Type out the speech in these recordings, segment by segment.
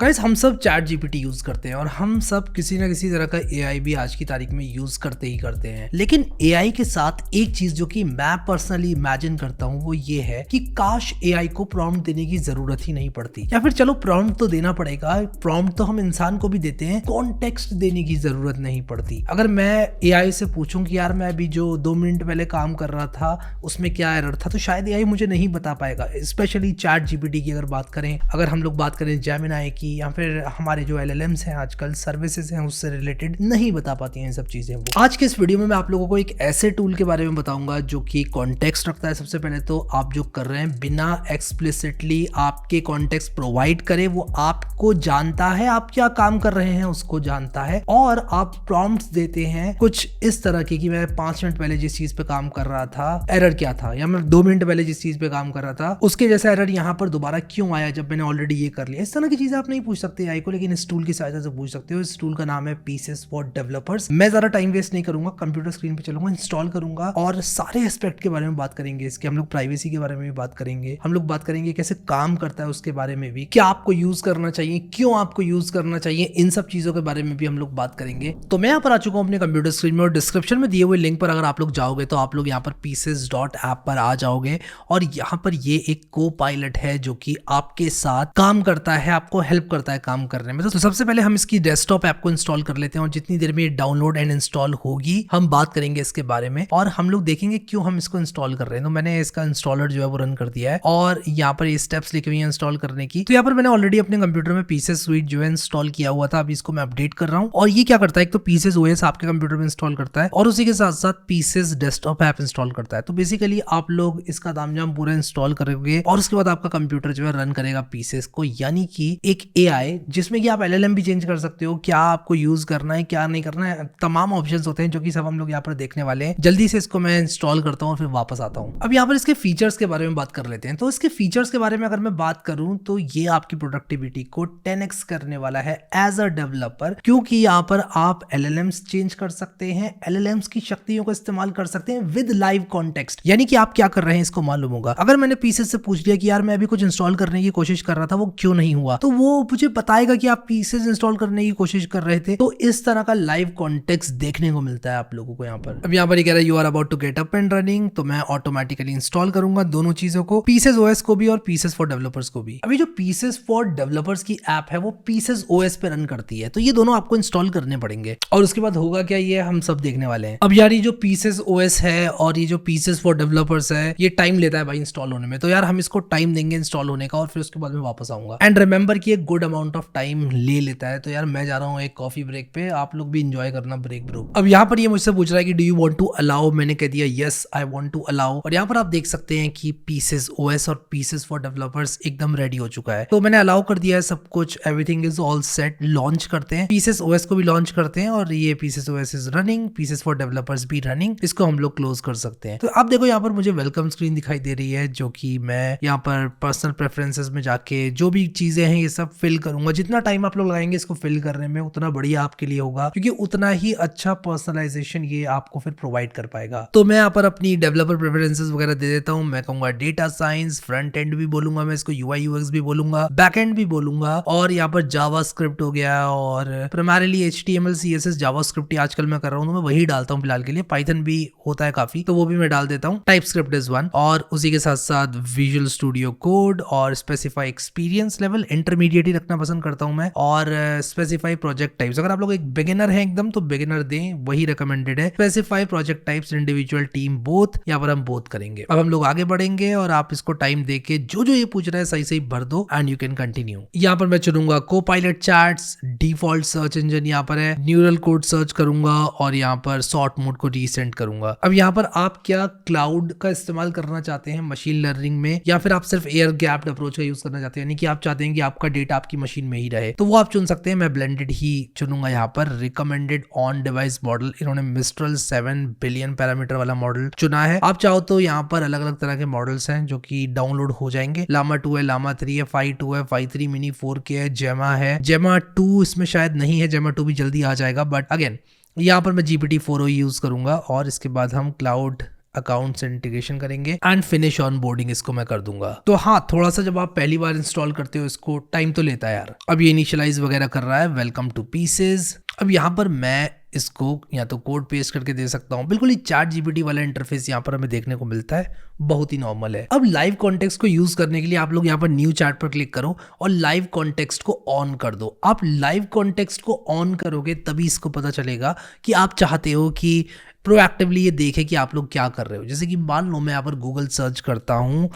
Guys हम सब chat GPT use करते हैं और हम सब किसी ना किसी तरह का एआई भी आज की तारीख में यूज करते ही करते हैं। लेकिन एआई के साथ एक चीज जो कि मैं पर्सनली इमेजिन करता हूँ वो ये है कि काश एआई को प्रॉम्प्ट देने की जरूरत ही नहीं पड़ती, या फिर चलो प्रॉम्प्ट तो देना पड़ेगा, प्रॉम्प्ट तो हम इंसान को भी देते हैं, कॉन्टेक्स्ट देने की जरूरत नहीं पड़ती। अगर मैं एआई से पूछूं कि यार मैं अभी जो 2 मिनट पहले काम कर रहा था उसमें क्या एरर था, तो शायद एआई मुझे नहीं बता पाएगा। स्पेशली चैट जीपीटी की अगर बात करें, अगर हम लोग बात करें जेमिनाई की, या फिर हमारे जो एलएलएम्स हैं आजकल सर्विसेज हैं उससे रिलेटेड, नहीं बता पाती हैं सब चीजें। वो आज के इस वीडियो में मैं आप लोगों को एक ऐसे टूल के बारे में बताऊंगा जो कि कॉन्टेक्स्ट रखता है। सबसे पहले तो आप जो कर रहे हैं बिना एक्सप्लिसिटली आपके कॉन्टेक्स्ट प्रोवाइड करे, वो आपको जानता है, आप क्या काम कर रहे हैं उसको जानता है, और आप प्रॉम्प्ट्स देते हैं कुछ इस तरह के कि मैं 5 मिनट पहले जिस चीज पे काम कर रहा था एरर क्या था, या मैं 2 मिनट पहले जिस चीज पे काम कर रहा था उसके जैसा एरर यहाँ पर दोबारा क्यों आया जब मैंने ऑलरेडी ये कर लिया। इस तरह की चीजें आप नहीं पूछ सकते एआई को, लेकिन इस टूल की सहायता से पूछ सकते हो। इस टूल का नाम है पीसेस फॉर डेवलपर्स। मैं ज्यादा टाइम वेस्ट नहीं करूंगा, कंप्यूटर स्क्रीन पे चलूंगा, इंस्टॉल करूंगा और सारे एस्पेक्ट के बारे में बात करेंगे इसके। हम लोग प्राइवेसी के बारे में भी बात करेंगे, हम लोग बात करेंगे कैसे काम करता है उसके बारे में भी, क्या आपको यूज करना चाहिए, क्यों आपको यूज करना चाहिए, इन सब चीजों के बारे में भी हम लोग बात करेंगे। तो मैं यहाँ पर आ चुका हूँ अपने कंप्यूटर स्क्रीन में और डिस्क्रिप्शन में दिए हुए लिंक पर अगर आप लोग जाओगे तो आप लोग यहाँ पर pieces.app पर आ जाओगे और यहाँ पर ये एक को पायलट है जो कि आपके साथ काम करता है, आपको हेल्प करता है काम करने में। तो सबसे पहले हम इसकी डेस्कटॉप ऐप को इंस्टॉल कर लेते हैं और जितनी देर में ये डाउनलोड एंड इंस्टॉल होगी हम बात करेंगे इसके बारे में और हम लोग देखेंगे क्यों हम इसको इंस्टॉल कर रहे हैं। तो मैंने इसका इंस्टॉलर जो है वो रन कर दिया है और यहाँ पर ये स्टेप्स लिखे हुए हैं इंस्टॉल करने की। तो यहाँ पर मैंने ऑलरेडी अपने कंप्यूटर में पीसेस स्वीट जो है इंस्टॉल किया हुआ था, अभी इसको मैं अपडेट कर रहा हूँ। और ये क्या करता है, एक तो पीसेस ओएस आपके कंप्यूटर में इंस्टॉल करता है और उसी के साथ साथ पीसेस डेस्कटॉप ऐप इंस्टॉल करता है। तो बेसिकली आप लोग इसका तामझाम पूरा इंस्टॉल करोगे और उसके बाद आपका कंप्यूटर जो है रन करेगा पीसेस को, यानी कि एक एआई जिसमें कि आप एलएलएम भी चेंज कर सकते हो, क्या आपको यूज करना है क्या नहीं करना है, तमाम ऑप्शंस होते हैं जो कि सब हम लोग यहाँ पर देखने वाले हैं। जल्दी से इसको मैं इंस्टॉल करता हूँ और फिर वापस आता हूँ। अब यहाँ पर इसके फीचर्स के बारे में बात कर लेते हैं। तो इसके फीचर्स के बारे में अगर मैं बात करूँ तो ये आपकी प्रोडक्टिविटी को 10x करने वाला है एज अ डेवलपर, क्योंकि यहाँ पर आप एलएलएम्स चेंज कर सकते हैं, एलएलएम्स की शक्तियों का इस्तेमाल कर सकते हैं विद लाइव कॉन्टेक्स्ट, यानी कि आप क्या कर रहे हैं इसको मालूम होगा। अगर मैंने पीसेस से पूछ लिया कि यार मैं अभी कुछ इंस्टॉल करने की कोशिश कर रहा था वो क्यों नहीं हुआ, तो वो मुझे बताएगा कि आप पीसेस इंस्टॉल करने की कोशिश कर रहे थे। तो इस तरह का लाइव कॉन्टेक्स्ट देखने को मिलता है आप लोगों को यहाँ पर। अब यहाँ पर ये कह रहा है you are about to get up and running, तो मैं ऑटोमेटिकली इंस्टॉल करूंगा दोनों चीजों को, पीसेस ओएस को भी और पीसेस फॉर डेवलपर्स को भी। अभी जो पीसेस फॉर डेवलपर्स की ऐप है वो पीसेस ओएस पे रन करती है, तो ये दोनों आपको इंस्टॉल करने पड़ेंगे और उसके बाद होगा क्या ये हम सब देखने वाले हैं। अब यार ये जो पीसेस ओएस है और ये जो पीसेस फॉर डेवलपर्स है ये टाइम लेता है भाई इंस्टॉल होने में, तो यार हम इसको टाइम देंगे इंस्टॉल होने का और फिर उसके बाद में वापस आऊंगा। एंड रिमेंबर कि एक गुड अमाउंट ऑफ टाइम ले लेता है। तो यार मैं जा रहा हूँ एक कॉफी ब्रेक पे, आप लोग भी एंजॉय करना ब्रेक ब्रो। अब यहाँ पर ये मुझसे पूछ रहा है कि do you want to allow, मैंने कह दिया yes I want to allow. और यहाँ पर आप देख सकते हैं कि पीसेस ओएस और पीसेस फॉर डेवलपर्स एकदम रेडी हो चुका है, तो मैंने अलाउ कर दिया है सब कुछ, everything is all set. Launch करते हैं, पीसेस ओएस को भी लॉन्च करते हैं और ये pieces OS is running, pieces for developers भी रनिंग, इसको हम लोग क्लोज कर सकते हैं। तो आप देखो यहाँ पर मुझे वेलकम स्क्रीन दिखाई दे रही है जो कि मैं यहाँ पर पर्सनल प्रेफरेंसेस में जाके जो भी चीजें हैं ये सब फिल करूंगा। जितना टाइम आप लोग लगाएंगे इसको फिल करने में उतना बढ़िया आपके लिए होगा, क्योंकि उतना ही अच्छा पर्सनलाइजेशन ये आपको फिर प्रोवाइड कर पाएगा। तो मैं यहाँ पर अपनी डेवलपर प्रेफरेंसेस वगैरह दे देता हूँ। मैं कहूंगा डेटा साइंस, फ्रंट एंड भी बोलूंगा मैं इसको, यूआई यूएक्स भी बोलूंगा, बैक एंड भी बोलूंगा, और यहाँ पर जावास्क्रिप्ट हो गया और प्राइमरीली एचटीएमएल सीएसएस जावास्क्रिप्ट ही आजकल मैं कर रहा हूँ, तो मैं वही डालता हूँ फिलहाल के लिए। पाइथन भी होता है काफी तो वो भी मैं डाल देता हूँ। टाइपस्क्रिप्ट इज वन, और उसी के साथ साथ विजुअल स्टूडियो कोड और स्पेसिफाई एक्सपीरियंस लेवल इंटरमीडिएट ही रखना पसंद करता हूं मैं, और स्पेसिफाई प्रोजेक्ट टाइप्स। अगर आप लोग एक बिगिनर है एकदम तो बिगिनर दें, वही रिकमेंडेड है। Specify project types individual team both, यहाँ पर हम बोथ करेंगे। अब हम लोग आगे बढ़ेंगे और आप इसको टाइम देके जो जो ये पूछ रहा है सही सही भर दो एंड यू कैन कंटिन्यू। यहाँ पर मैं चुनूंगा को pilot chats, default search engine यहाँ पर है, न्यूरल कोड सर्च करूंगा और यहाँ पर सॉर्ट मोड को रीसेंट करूंगा। अब यहाँ पर आप क्या क्लाउड का इस्तेमाल करना चाहते हैं मशीन लर्निंग में, या फिर आप सिर्फ एयर गैप्ड अप्रोच का यूज करना चाहते हैं, यानी कि आप चाहते हैं कि आपका डेटा आपकी मशीन में ही रहे, तो वो आप चुन सकते हैं। मैं ब्लेंडेड ही चुनूंगा यहाँ पर। रिकमेंडेड ऑन डिवाइस मॉडल, इन्होंने मिस्ट्रल 7 बिलियन पैरामीटर वाला मॉडल चुना है। आप चाहो तो यहाँ पर अलग अलग तरह के मॉडल्स हैं जो कि डाउनलोड हो जाएंगे। लामा 2 है, लामा 3 है, फाई 2 है, फाई 3 मिनी 4K है, जेमा है, जेमा 2 इसमें शायद नहीं है, जेमा 2 भी जल्दी आ जाएगा। बट अगेन यहाँ पर मैं GPT-4o यूज करूंगा और इसके बाद हम क्लाउड अकाउंट से इंटीग्रेशन करेंगे एंड फिनिश ऑन बोर्डिंग इसको मैं कर दूंगा। तो हाँ, थोड़ा सा जब आप पहली बार इंस्टॉल करते हो इसको टाइम तो लेता है यार। अब ये इनिशियलाइज वगैरह कर रहा है, वेलकम टू पीसेस। अब यहाँ पर मैं इसको या तो कोड पेस्ट करके दे सकता हूँ, बिल्कुल ही चैट जीपीटी वाला इंटरफेस यहाँ पर हमें देखने को मिलता है, बहुत ही नॉर्मल है। अब लाइव कॉन्टेक्स्ट को यूज करने के लिए आप लोग यहाँ पर न्यू चैट पर क्लिक करो और लाइव कॉन्टेक्स्ट को ऑन कर दो। आप लाइव कॉन्टेक्स्ट को ऑन करोगे तभी इसको पता चलेगा कि आप चाहते हो कि प्रोएक्टिवली ये देखे कि आप लोग क्या कर रहे हो। जैसे कि मान लो मैं यहाँ पर गूगल सर्च करता हूँ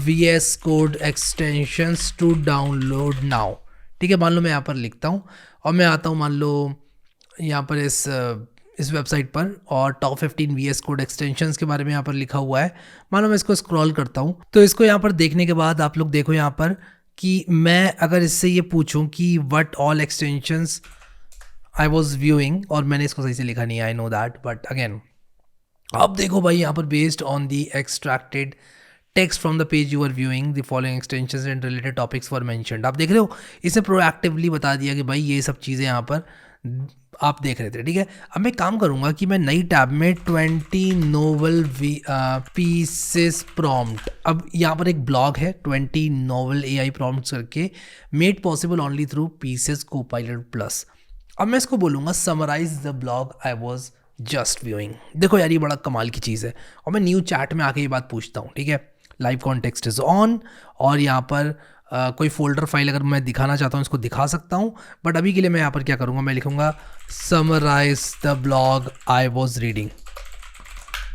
VS code extensions to download now, ठीक है। मान लो मैं यहाँ पर लिखता हूँ और मैं आता हूँ मान लो यहाँ पर इस वेबसाइट पर और टॉप 15 VS कोड एक्सटेंशंस के बारे में यहाँ पर लिखा हुआ है। मान लो मैं इसको स्क्रॉल करता हूँ तो इसको यहाँ पर देखने के बाद आप लोग देखो यहाँ पर कि मैं अगर इससे ये पूछूं कि what all extensions I was viewing, और मैंने इसको सही से लिखा नहीं है, I know that, but again अब देखो भाई यहाँ पर based on the extracted text from the page you are viewing the following extensions and related topics were mentioned. आप देख रहे हो, इसे प्रोएक्टिवली बता दिया कि भाई ये सब चीज़ें यहाँ पर आप देख रहे थे, ठीक है। अब मैं काम करूंगा कि मैं नई टैब में 20 नोवेल पीसेस प्रॉम्प्ट, अब यहाँ पर एक ब्लॉग है 20 नोवेल AI प्रॉम्प्ट्स करके, made possible only through Pieces copilot plus. अब मैं इसको बोलूँगा summarise the blog I was just viewing. देखो यार ये बड़ा कमाल की चीज़ है। और मैं न्यू चैट में आके ये बात पूछता हूँ, ठीक है, लाइव कॉन्टेक्स्ट इज ऑन, और यहाँ पर कोई फोल्डर फाइल अगर मैं दिखाना चाहता हूँ इसको दिखा सकता हूँ, बट अभी के लिए मैं यहाँ पर क्या करूँगा, मैं लिखूँगा summarise the blog I was reading.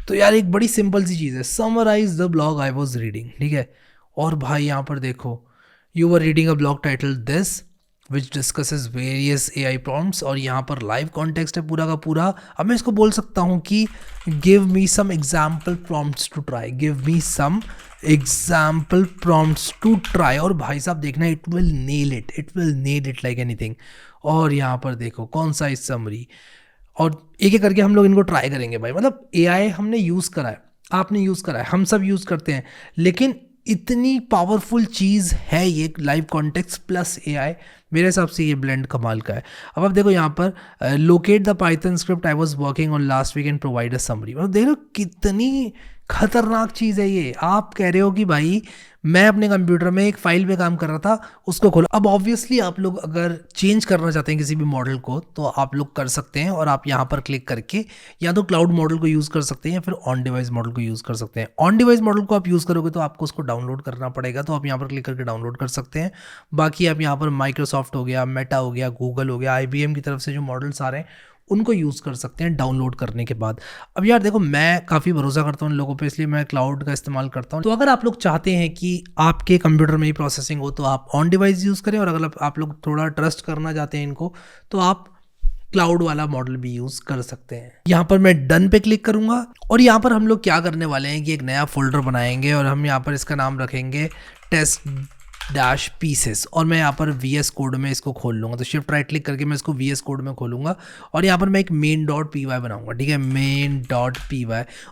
तो यार एक बड़ी सिंपल सी चीज़ है, summarise the blog I was reading, ठीक है। और भाई यहाँ पर देखो, you were reading a blog title this which discusses various AI prompts, और यहाँ पर लाइव कॉन्टेक्स्ट है पूरा का पूरा। अब मैं इसको बोल सकता हूँ कि give me some example prompts to try, give me some example prompts to try, और भाई साहब देखना it will nail it like anything. और यहाँ पर देखो कौन सा इस समरी, और एक एक करके हम लोग इनको ट्राई करेंगे भाई। मतलब AI हमने यूज़ करा है, आपने यूज़ करा है, हम सब यूज़ करते हैं, लेकिन इतनी पावरफुल चीज़ है ये लाइव कॉन्टेक्स्ट प्लस AI, मेरे हिसाब से ये ब्लेंड कमाल का है। अब आप देखो यहाँ पर locate the Python script I was working on last week and provide a summary. मतलब देख लो कितनी खतरनाक चीज़ है ये। आप कह रहे हो कि भाई मैं अपने कंप्यूटर में एक फाइल पे काम कर रहा था, उसको खोला। अब ऑब्वियसली आप लोग अगर चेंज करना चाहते हैं किसी भी मॉडल को तो आप लोग कर सकते हैं, और आप यहाँ पर क्लिक करके या तो क्लाउड मॉडल को यूज़ कर सकते हैं या फिर ऑन डिवाइस मॉडल को यूज़ कर सकते हैं। ऑन डिवाइस मॉडल को आप यूज़ करोगे तो आपको उसको डाउनलोड करना पड़ेगा, तो आप यहाँ पर क्लिक करके डाउनलोड कर सकते हैं। बाकी आप यहाँ पर माइक्रोसॉफ्ट हो गया, मेटा हो गया, गूगल हो गया, IBM की तरफ से जो मॉडल्स आ रहे हैं उनको यूज़ कर सकते हैं डाउनलोड करने के बाद। अब यार देखो मैं काफ़ी भरोसा करता हूँ उन लोगों पे, इसलिए मैं क्लाउड का इस्तेमाल करता हूँ। तो अगर आप लोग चाहते हैं कि आपके कंप्यूटर में ही प्रोसेसिंग हो तो आप ऑन डिवाइस यूज़ करें, और अगर आप लोग थोड़ा ट्रस्ट करना चाहते हैं इनको तो आप क्लाउड वाला मॉडल भी यूज़ कर सकते हैं। यहाँ पर मैं डन पे क्लिक करूँगा, और यहाँ पर हम लोग क्या करने वाले हैं कि एक नया फोल्डर बनाएंगे और हम यहाँ पर इसका नाम रखेंगे टेस्ट डैश पीसेस, और मैं यहाँ पर VS कोड में इसको खोल लूँगा। तो शिफ्ट राइट क्लिक करके मैं इसको VS कोड में खोलूँगा, और यहाँ पर मैं एक main.py बनाऊँगा, ठीक है, main.py,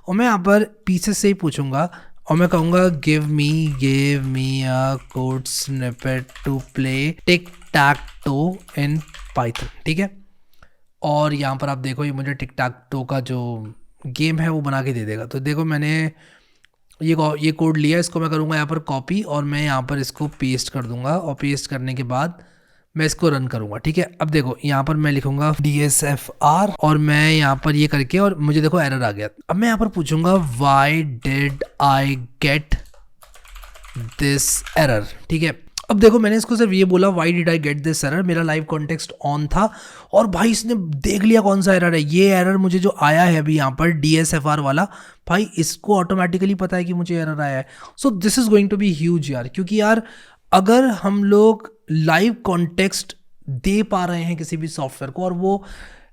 और मैं यहाँ पर पीसेस से ही पूछूंगा और मैं कहूँगा give me a code snippet to play tic tac toe in Python, ठीक है। और यहाँ पर आप देखो ये मुझे टिक टैक टो का जो गेम है वो बना के दे देगा। तो देखो मैंने ये कोड लिया, इसको मैं करूँगा यहाँ पर कॉपी, और मैं यहाँ पर इसको पेस्ट कर दूंगा, और पेस्ट करने के बाद मैं इसको रन करूँगा, ठीक है। अब देखो यहाँ पर मैं लिखूँगा DSFR, और मैं यहाँ पर ये करके, और मुझे देखो एरर आ गया। अब मैं यहाँ पर पूछूंगा why did I get this error, ठीक है। अब देखो मैंने इसको सिर्फ ये बोला why did I get this error, मेरा लाइव कॉन्टेक्स्ट ऑन था, और भाई इसने देख लिया कौन सा एरर है। ये एरर मुझे जो आया है अभी यहाँ पर DSFR वाला, भाई इसको ऑटोमेटिकली पता है कि मुझे एरर आया है। So this is going to be huge यार, क्योंकि यार अगर हम लोग लाइव कॉन्टेक्स्ट दे पा रहे हैं किसी भी सॉफ्टवेयर को और वो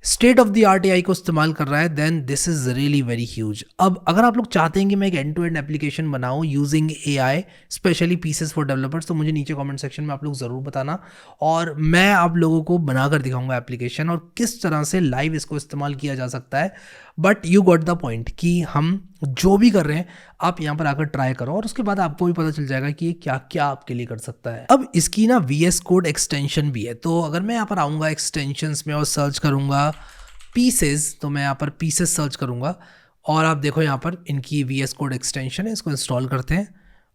state of the art AI को इस्तेमाल कर रहा है, then this is really very huge. अब अगर आप लोग चाहते हैं कि मैं एक एंड टू एंड एप्लीकेशन बनाऊं using AI specially Pieces for developers, तो मुझे नीचे कमेंट सेक्शन में आप लोग ज़रूर बताना, और मैं आप लोगों को बनाकर दिखाऊंगा एप्लीकेशन और किस तरह से लाइव इसको इस्तेमाल किया जा सकता है। But you got the point कि हम जो भी कर रहे हैं आप यहाँ पर आकर ट्राई करो, और उसके बाद आपको भी पता चल जाएगा कि ये क्या क्या आपके लिए कर सकता है। अब इसकी ना VS कोड एक्सटेंशन भी है, तो अगर मैं यहाँ पर आऊँगा एक्सटेंशंस में और सर्च करूँगा पीसेस, तो मैं यहाँ पर पीसेस सर्च करूँगा, और आप देखो यहाँ पर इनकी VS कोड एक्सटेंशन है, इसको इंस्टॉल करते हैं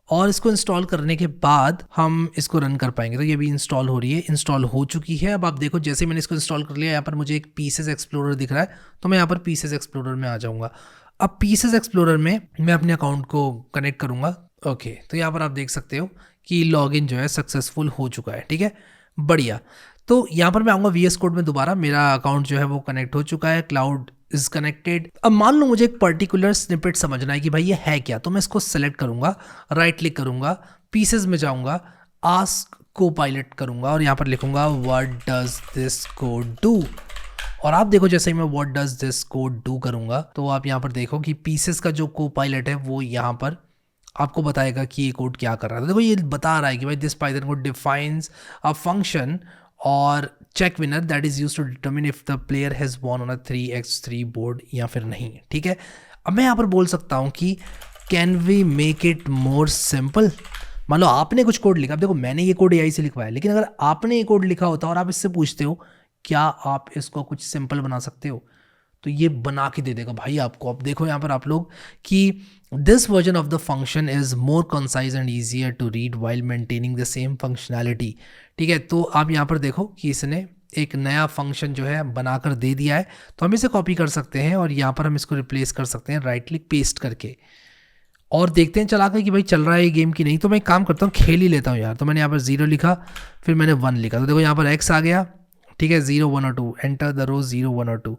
और इसको इंस्टॉल करने के बाद हम इसको रन कर पाएंगे। तो ये भी इंस्टॉल हो रही है, इंस्टॉल हो चुकी है। अब आप देखो जैसे मैंने इसको इंस्टॉल कर लिया, यहाँ पर मुझे एक पीसेस एक्सप्लोरर दिख रहा है, तो मैं यहाँ पर पीसेस एक्सप्लोरर में आ जाऊँगा। अब पीसेस एक्सप्लोरर में मैं अपने अकाउंट को कनेक्ट करूँगा। ओके, तो यहाँ पर आप देख सकते हो कि लॉगिन जो है सक्सेसफुल हो चुका है। ठीक है, बढ़िया। तो यहाँ पर मैं आऊँगा VS कोड में दोबारा, मेरा अकाउंट जो है वो कनेक्ट हो चुका है, क्लाउड इज कनेक्टेड। अब मान लो मुझे एक पर्टिकुलर स्निपेट समझना है कि भाई ये है क्या, तो मैं इसको सेलेक्ट करूंगा, राइट क्लिक करूंगा, पीसेस में जाऊंगा, आस्क को पायलट करूंगा और यहाँ पर लिखूंगा what does this code do. और आप देखो जैसे ही मैं what does this code do करूंगा तो आप यहाँ पर देखो कि पीसेस का जो को पायलट है वो यहाँ पर आपको बताएगा कि ये कोड क्या कर रहा है। तो देखो ये बता रहा है कि भाई this Python code defines a function और check winner that is used to determine if the player has won on a 3x3 board या फिर नहीं। ठीक है, अब मैं यहाँ पर बोल सकता हूँ कि can we make it more simple. मान लो आपने कुछ कोड लिखा, अब देखो मैंने ये कोड AI से लिखवाया, लेकिन अगर आपने ये कोड लिखा होता और आप इससे पूछते हो क्या आप इसको कुछ सिंपल बना सकते हो, तो ये बना के दे देगा भाई आपको। अब देखो यहाँ पर आप लोग कि this version of the function is more concise and easier to read while maintaining the same functionality. ठीक है, तो आप यहाँ पर देखो कि इसने एक नया फंक्शन जो है बनाकर दे दिया है, तो हम इसे कॉपी कर सकते हैं और यहाँ पर हम इसको रिप्लेस कर सकते हैं राइट क्लिक पेस्ट करके और देखते हैं चला कर कि भाई चल रहा है ये गेम की नहीं। तो मैं एक काम करता हूँ, खेल ही लेता हूँ यार। तो मैंने यहाँ पर 0 लिखा, फिर मैंने 1 लिखा, तो देखो यहाँ पर X आ गया। ठीक है, 0 1 और 2, एंटर द रो 0 1 और 2,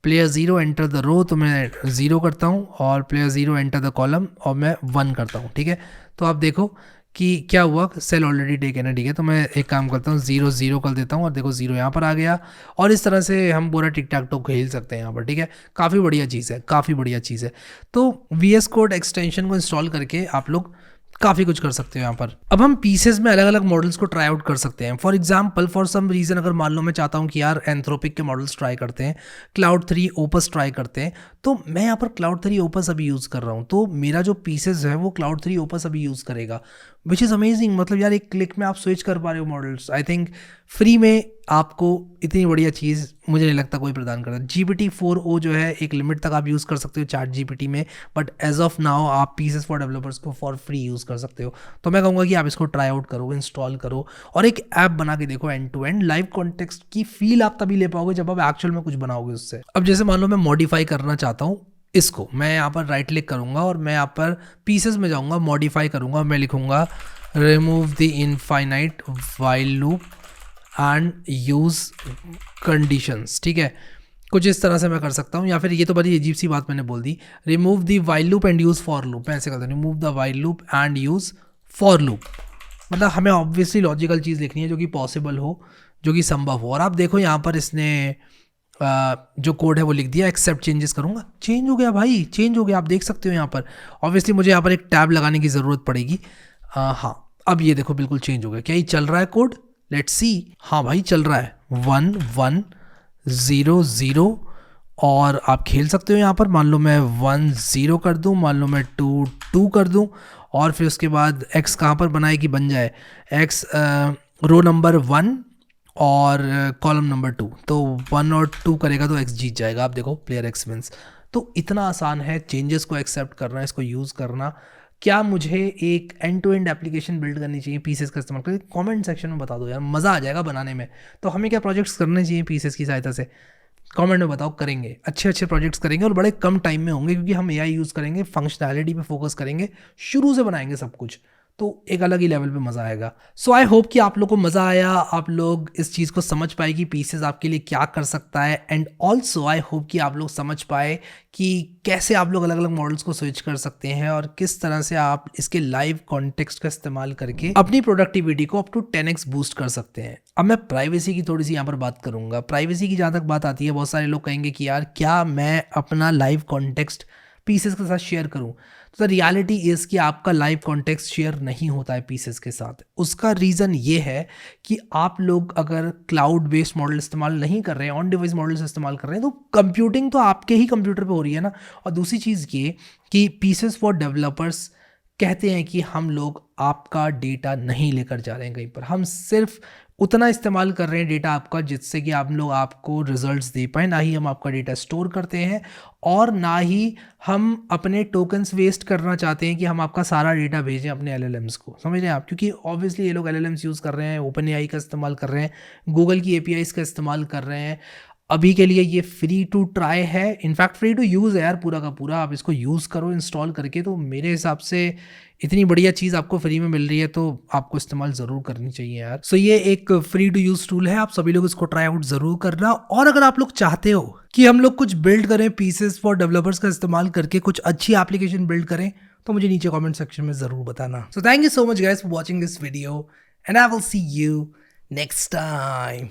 प्लेयर 0 एंटर द रो, तो मैं 0 करता हूँ और प्लेयर 0 एंटर द कॉलम और मैं 1 करता हूँ। ठीक है, तो आप देखो कि क्या हुआ, सेल ऑलरेडी टेकन है। ठीक है, तो मैं एक काम करता हूँ 0 0 कर देता हूँ और देखो 0 यहाँ पर आ गया और इस तरह से हम पूरा टिक टैक टॉक खेल सकते हैं यहाँ पर। ठीक है, काफ़ी बढ़िया चीज़ है, काफ़ी बढ़िया चीज़ है। तो VS कोड एक्सटेंशन को इंस्टॉल करके आप लोग काफ़ी कुछ कर सकते हो यहाँ पर। अब हम पीसेस में अलग अलग मॉडल्स को ट्राई आउट कर सकते हैं। For example, for some reason अगर मान लो मैं चाहता हूँ कि यार एंथ्रोपिक के मॉडल्स ट्राई करते हैं, क्लाउड 3 ओपस ट्राई करते हैं, तो मैं यहाँ पर क्लाउड 3 ओपस अभी यूज़ कर रहा हूँ, तो मेरा जो पीसेस है वो क्लाउड 3 ओपस अभी यूज़ करेगा, विच इज़ अमेजिंग। मतलब यार एक क्लिक में आप स्विच कर पा रहे हो मॉडल्स। आई थिंक फ्री में आपको इतनी बढ़िया चीज़ मुझे नहीं लगता कोई प्रदान करता। GPT-4o जो है एक लिमिट तक आप यूज़ कर सकते हो चैट GPT में, बट एज ऑफ नाउ आप पीसेस फॉर डेवलपर्स को फॉर फ्री यूज़ कर सकते हो। तो मैं कहूँगा कि आप इसको ट्राई आउट करो, इंस्टॉल करो और एक ऐप बना के देखो end to end. Live context की फील आप तभी ले पाओगे जब आप एक्चुअल में कुछ बनाओगे उससे। अब जैसे मान लो मैं मॉडिफाई करना चाहता हूँ इसको, मैं यहाँ पर राइट क्लिक करूँगा और मैं यहाँ पर पीसेस में जाऊँगा, मॉडिफाई करूँगा, मैं लिखूँगा remove the infinite while loop and use conditions. ठीक है, कुछ इस तरह से मैं कर सकता हूँ, या फिर ये तो बड़ी अजीब सी बात मैंने बोल दी, remove the while loop and use for loop. मैं ऐसे करता हूँ, remove the while loop and use for loop. मतलब हमें ऑब्वियसली लॉजिकल चीज़ लिखनी है जो कि पॉसिबल हो, जो कि संभव हो। और आप देखो यहाँ पर इसने जो कोड है वो लिख दिया, एक्सेप्ट चेंजेस करूँगा, चेंज हो गया भाई, चेंज हो गया। आप देख सकते हो यहाँ पर। ऑब्वियसली मुझे यहाँ पर एक टैब लगाने की ज़रूरत पड़ेगी। हाँ, अब ये देखो बिल्कुल चेंज हो गया। क्या ये चल रहा है कोड? Let's see. हाँ भाई चल रहा है, 1 1 0 0 और आप खेल सकते हो यहाँ पर। मान लो मैं 1 0 कर दूँ, मान लो मैं 2 2 कर दूँ और फिर उसके बाद x कहाँ पर बनाए कि बन जाए x रो नंबर 1 और कॉलम नंबर 2, तो 1 और 2 करेगा तो x जीत जाएगा। आप देखो प्लेयर x विंस। तो इतना आसान है चेंजेस को एक्सेप्ट करना, इसको यूज़ करना। क्या मुझे एक end to end application build करनी चाहिए पीसेस का इस्तेमाल करके? कमेंट सेक्शन में बता दो यार, मज़ा आ जाएगा बनाने में। तो हमें क्या प्रोजेक्ट्स करने चाहिए पीसेस की सहायता से? कमेंट में बताओ, करेंगे अच्छे अच्छे प्रोजेक्ट्स करेंगे और बड़े कम टाइम में होंगे, क्योंकि हम AI यूज़ करेंगे, फंक्शनैलिटी पे फोकस करेंगे, शुरू से बनाएंगे सब कुछ, तो एक अलग ही लेवल पे मज़ा आएगा। सो आई होप कि आप लोग को मज़ा आया, आप लोग इस चीज़ को समझ पाए कि पीसेस आपके लिए क्या कर सकता है। एंड ऑल्सो आई होप कि आप लोग समझ पाए कि कैसे आप लोग अलग अलग मॉडल्स को स्विच कर सकते हैं और किस तरह से आप इसके लाइव कॉन्टेक्स्ट का इस्तेमाल करके अपनी प्रोडक्टिविटी को अप टू 10x बूस्ट कर सकते हैं। अब मैं प्राइवेसी की थोड़ी सी यहाँ पर बात करूँगा। प्राइवेसी की जहाँ तक बात आती है, बहुत सारे लोग कहेंगे कि यार क्या मैं अपना लाइव कॉन्टेक्स्ट पीसेस के साथ शेयर करूं? तो द रियलिटी इज़ कि आपका लाइव कॉन्टेक्स्ट शेयर नहीं होता है पीसेस के साथ। उसका रीज़न ये है कि आप लोग अगर क्लाउड बेस्ड मॉडल इस्तेमाल नहीं कर रहे हैं, ऑन डिवाइस मॉडल्स इस्तेमाल कर रहे हैं, तो कंप्यूटिंग तो आपके ही कंप्यूटर पे हो रही है ना। और दूसरी चीज़ ये कि पीसेस फॉर डेवलपर्स कहते हैं कि हम लोग आपका डेटा नहीं लेकर जा रहे हैं कहीं पर, हम सिर्फ उतना इस्तेमाल कर रहे हैं डेटा आपका जिससे कि आप लोग आपको रिजल्ट्स दे पाए। ना ही हम आपका डेटा स्टोर करते हैं और ना ही हम अपने टोकन्स वेस्ट करना चाहते हैं कि हम आपका सारा डेटा भेजें अपने एलएलएम्स को, समझ रहे हैं आप? क्योंकि ऑब्वियसली ये लोग एलएलएम्स यूज़ कर रहे हैं, ओपन एआई का इस्तेमाल कर रहे हैं, गूगल की एपीआईज का इस्तेमाल कर रहे हैं। अभी के लिए ये फ्री टू ट्राई है, इनफैक्ट फ्री टू यूज़ है यार पूरा का पूरा। आप इसको यूज़ करो इंस्टॉल करके, तो मेरे हिसाब से इतनी बढ़िया चीज़ आपको फ्री में मिल रही है तो आपको इस्तेमाल ज़रूर करनी चाहिए यार। सो ये एक फ्री टू यूज़ टूल है, आप सभी लोग इसको ट्राई आउट ज़रूर करना। और अगर आप लोग चाहते हो कि हम लोग कुछ बिल्ड करें पीसेस फॉर डेवलपर्स का इस्तेमाल करके, कुछ अच्छी एप्लीकेशन बिल्ड करें, तो मुझे नीचे कमेंट सेक्शन में ज़रूर बताना। So thank you so much guys for watching this video and I will see you next time.